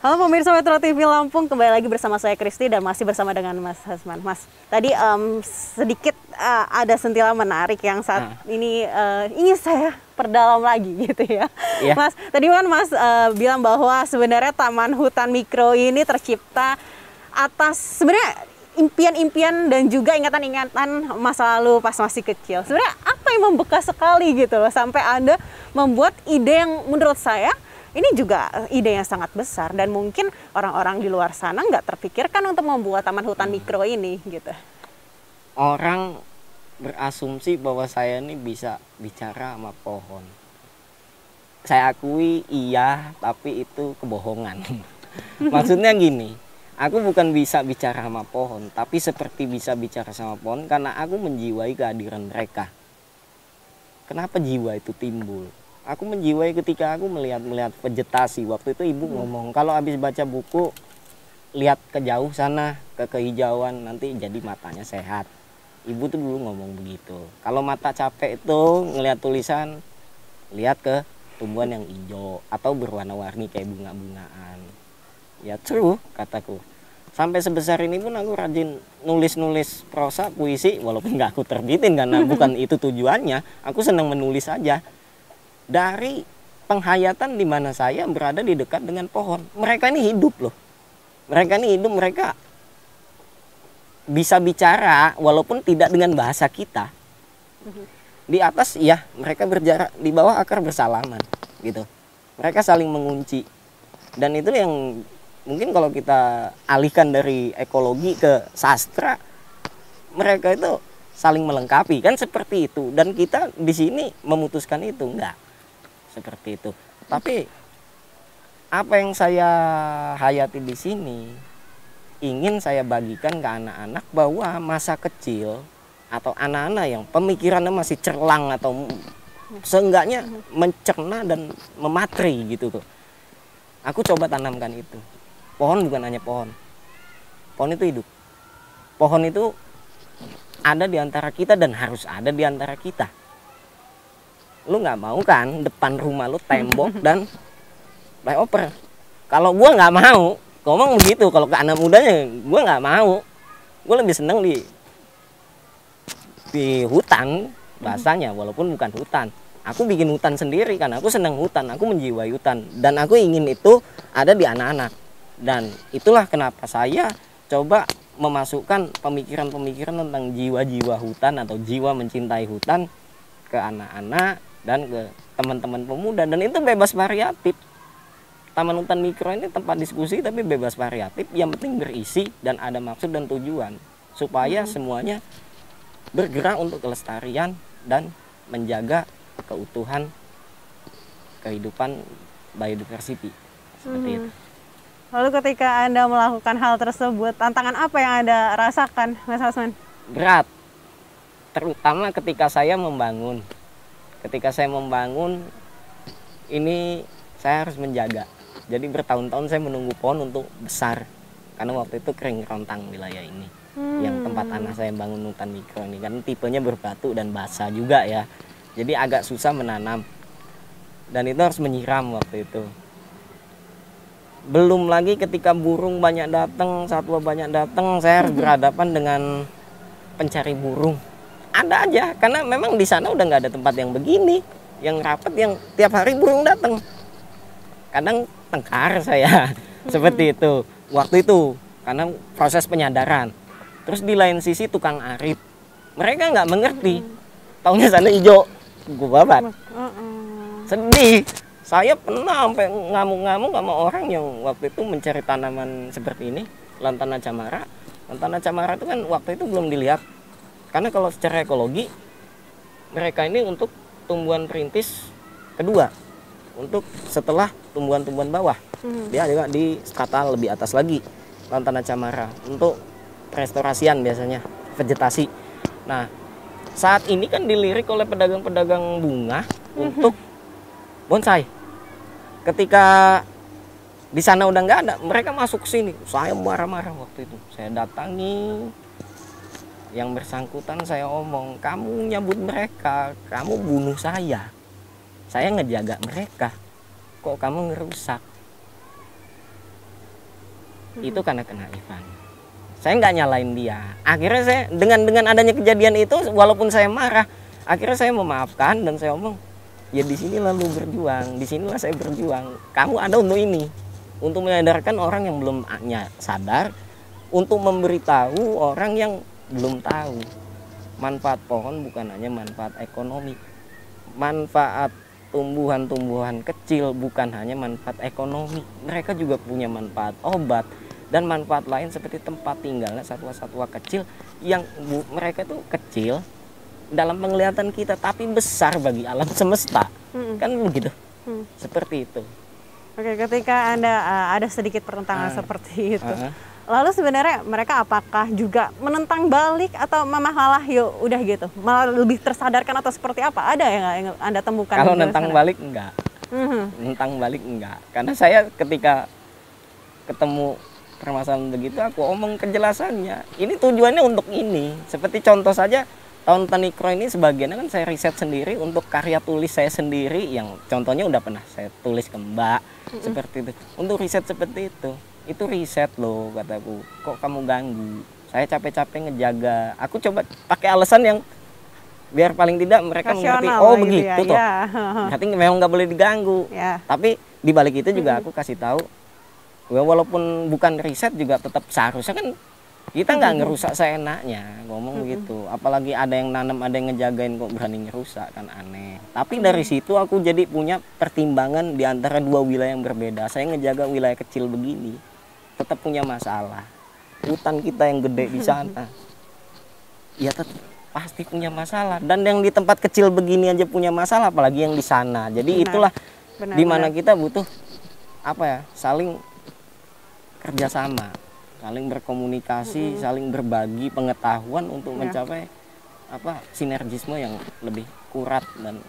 Halo pemirsa Metro TV Lampung, kembali lagi bersama saya Kristi dan masih bersama dengan Mas Hasman. Mas, tadi sedikit ada sentilan menarik yang saat ini ingin saya perdalam lagi gitu ya. Iya. Mas, tadi kan Mas bilang bahwa sebenarnya Taman Hutan Mikro ini tercipta atas sebenarnya impian-impian dan juga ingatan-ingatan masa lalu pas masih kecil. Sebenarnya apa yang membekas sekali gitu loh sampai Anda membuat ide yang menurut saya ini juga ide yang sangat besar dan mungkin orang-orang di luar sana nggak terpikirkan untuk membuat taman hutan mikro ini gitu. Orang berasumsi bahwa saya ini bisa bicara sama pohon. Saya akui iya, tapi itu kebohongan. Maksudnya gini, aku bukan bisa bicara sama pohon, tapi seperti bisa bicara sama pohon karena aku menjiwai kehadiran mereka. Kenapa jiwa itu timbul? Aku menjiwai ketika aku melihat vegetasi. Waktu itu ibu ngomong, kalau habis baca buku, lihat ke jauh sana, ke kehijauan, nanti jadi matanya sehat. Ibu tuh dulu ngomong begitu. Kalau mata capek itu ngelihat tulisan, lihat ke tumbuhan yang hijau atau berwarna-warni kayak bunga-bungaan. Ya true, kataku. Sampai sebesar ini pun aku rajin nulis-nulis prosa, puisi, walaupun nggak aku terbitin karena bukan itu tujuannya. Aku senang menulis aja. Dari penghayatan di mana saya berada di dekat dengan pohon. Mereka ini hidup loh. Mereka ini hidup, mereka bisa bicara walaupun tidak dengan bahasa kita. Di atas ya mereka berjarak, di bawah akar bersalaman gitu. Mereka saling mengunci. Dan itu yang mungkin kalau kita alihkan dari ekologi ke sastra, mereka itu saling melengkapi kan seperti itu. Dan kita di sini memutuskan itu enggak. Seperti itu. Tapi apa yang saya hayati di sini ingin saya bagikan ke anak-anak bahwa masa kecil atau anak-anak yang pemikirannya masih cerlang atau seenggaknya mencerna dan mematri gitu tuh. Aku coba tanamkan itu. Pohon bukan hanya pohon. Pohon itu hidup. Pohon itu ada di antara kita dan harus ada di antara kita. Lu nggak mau kan depan rumah lu tembok dan flyover. Kalau gua nggak mau, ngomong begitu. Kalau ke anak mudanya gua nggak mau. Gua lebih seneng di hutan bahasanya, walaupun bukan hutan. Aku bikin hutan sendiri kan, aku seneng hutan, aku menjiwai hutan dan aku ingin itu ada di anak-anak. Dan itulah kenapa saya coba memasukkan pemikiran-pemikiran tentang jiwa-jiwa hutan atau jiwa mencintai hutan ke anak-anak dan ke teman-teman pemuda, dan itu bebas variatif. Taman hutan mikro ini tempat diskusi tapi bebas variatif, yang penting berisi dan ada maksud dan tujuan supaya semuanya bergerak untuk kelestarian dan menjaga keutuhan kehidupan biodiversity seperti itu. Lalu ketika Anda melakukan hal tersebut, tantangan apa yang Anda rasakan, Mas Hasman? Berat, terutama ketika saya membangun. Ketika saya membangun ini saya harus menjaga. Jadi bertahun-tahun saya menunggu pohon untuk besar. Karena waktu itu kering kerontang wilayah ini. Yang tempat tanah saya bangun hutan mikro ini kan tipenya berbatu dan basah juga ya. Jadi agak susah menanam. Dan itu harus menyiram waktu itu. Belum lagi ketika burung banyak datang, satwa banyak datang, saya harus berhadapan dengan pencari burung. Ada aja, karena memang di sana udah nggak ada tempat yang begini, yang rapat, yang tiap hari burung datang. Kadang tengkar saya, seperti itu. Waktu itu, karena proses penyadaran. Terus di lain sisi tukang arit, mereka nggak mengerti. Taunya sana hijau, gua babat. Sedih. Saya pernah sampai ngamuk-ngamuk sama orang yang waktu itu mencari tanaman seperti ini, lantana camara. Lantana camara itu kan waktu itu belum dilihat. Karena kalau secara ekologi, mereka ini untuk tumbuhan perintis kedua. Untuk setelah tumbuhan-tumbuhan bawah. Dia juga di skala lebih atas lagi, lantana camara. Untuk restorasian biasanya, vegetasi. Nah, saat ini kan dilirik oleh pedagang-pedagang bunga untuk bonsai. Ketika di sana udah nggak ada, mereka masuk ke sini. Saya marah-marah waktu itu. Saya datangi yang bersangkutan, saya omong, kamu nyambut mereka, kamu bunuh saya ngejaga mereka, kok kamu ngerusak. Itu karena kenaifan. Saya nggak nyalain dia. Akhirnya saya dengan adanya kejadian itu, walaupun saya marah, akhirnya saya memaafkan dan saya ngomong, ya di sinilah lu berjuang, di sinilah saya berjuang. Kamu ada untuk ini, untuk menyadarkan orang yang belum sadar, untuk memberitahu orang yang belum tahu. Manfaat pohon bukan hanya manfaat ekonomi, manfaat tumbuhan-tumbuhan kecil bukan hanya manfaat ekonomi. Mereka juga punya manfaat obat dan manfaat lain seperti tempat tinggalnya satwa-satwa kecil yang mereka tuh kecil dalam penglihatan kita tapi besar bagi alam semesta. Kan begitu. Seperti itu. Oke, ketika Anda ada sedikit pertentangan seperti itu. Lalu sebenarnya mereka apakah juga menentang balik atau malah yuk udah gitu, malah lebih tersadarkan atau seperti apa? Ada yang Anda temukan? Kalau nentang balik enggak. Nentang balik enggak. Karena saya ketika ketemu permasalahan begitu, aku omong kejelasannya. Ini tujuannya untuk ini. Seperti contoh saja, tahun Mikro ini sebagiannya kan saya riset sendiri untuk karya tulis saya sendiri yang contohnya udah pernah saya tulis ke Mbak. Seperti itu. Untuk riset seperti itu riset loh, kataku. Kok kamu ganggu? Saya capek-capek ngejaga. Aku coba pakai alasan yang biar paling tidak mereka mengerti, oh begitu toh. Berarti memang nggak boleh diganggu. Tapi di balik itu juga aku kasih tahu, walaupun bukan riset juga tetap seharusnya kan kita nggak ngerusak seenaknya, ngomong begitu. Apalagi ada yang nanam, ada yang ngejagain, kok berani ngerusak, kan aneh. Tapi dari situ aku jadi punya pertimbangan di antara dua wilayah yang berbeda. Saya ngejaga wilayah kecil begini, tetap punya masalah. Hutan kita yang gede di sana, ya tetap pasti punya masalah. Dan yang di tempat kecil begini aja punya masalah, apalagi yang di sana. Jadi itulah dimana kita butuh apa ya, saling kerjasama, saling berkomunikasi, saling berbagi pengetahuan untuk mencapai apa sinergisme yang lebih kuat dan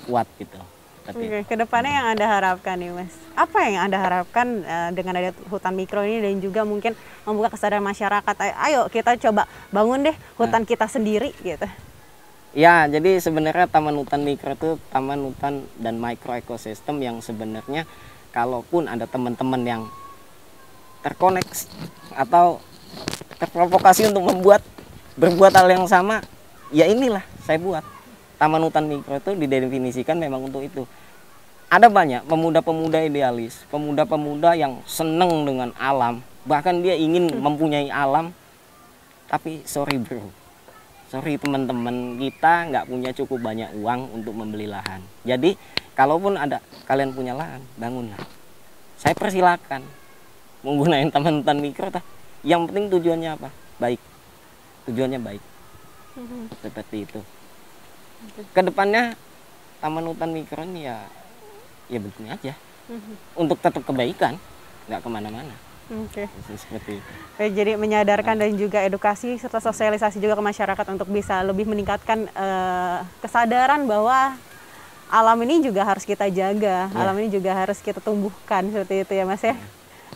kuat gitu. Oke, kedepannya yang Anda harapkan nih Mas, apa yang Anda harapkan dengan ada hutan mikro ini dan juga mungkin membuka kesadaran masyarakat, ayo kita coba bangun deh hutan kita sendiri gitu. Ya, jadi sebenarnya taman hutan mikro itu taman hutan dan mikro ekosistem yang sebenarnya kalaupun ada teman-teman yang terkoneksi atau terprovokasi untuk berbuat hal yang sama, ya inilah saya buat. Taman hutan mikro itu didefinisikan memang untuk itu. Ada banyak pemuda-pemuda idealis, pemuda-pemuda yang seneng dengan alam, bahkan dia ingin mempunyai alam. Tapi sorry bro, sorry teman-teman, kita nggak punya cukup banyak uang untuk membeli lahan. Jadi kalaupun ada kalian punya lahan, bangunlah. Saya persilakan menggunakan taman hutan mikro. Yang penting tujuannya apa? Baik. Tujuannya baik. Seperti itu. Kedepannya taman hutan mikro ini ya begini aja. Untuk tetap kebaikan, nggak kemana-mana. Seperti itu. Jadi menyadarkan dan juga edukasi serta sosialisasi juga ke masyarakat untuk bisa lebih meningkatkan kesadaran bahwa alam ini juga harus kita jaga, alam ini juga harus kita tumbuhkan, seperti itu ya Mas ya.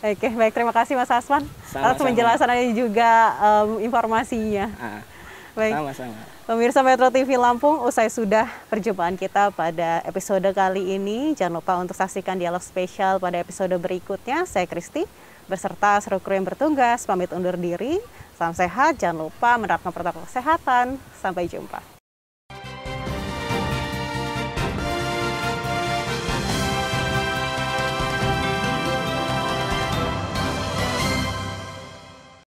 Oke, baik, terima kasih Mas Asman atas penjelasannya juga informasinya. Baik. Sama-sama. Pemirsa Metro TV Lampung, usai sudah perjumpaan kita pada episode kali ini. Jangan lupa untuk saksikan dialog spesial pada episode berikutnya. Saya Kristi beserta seluruh kru yang bertugas pamit undur diri. Salam sehat, jangan lupa menerapkan protokol kesehatan. Sampai jumpa.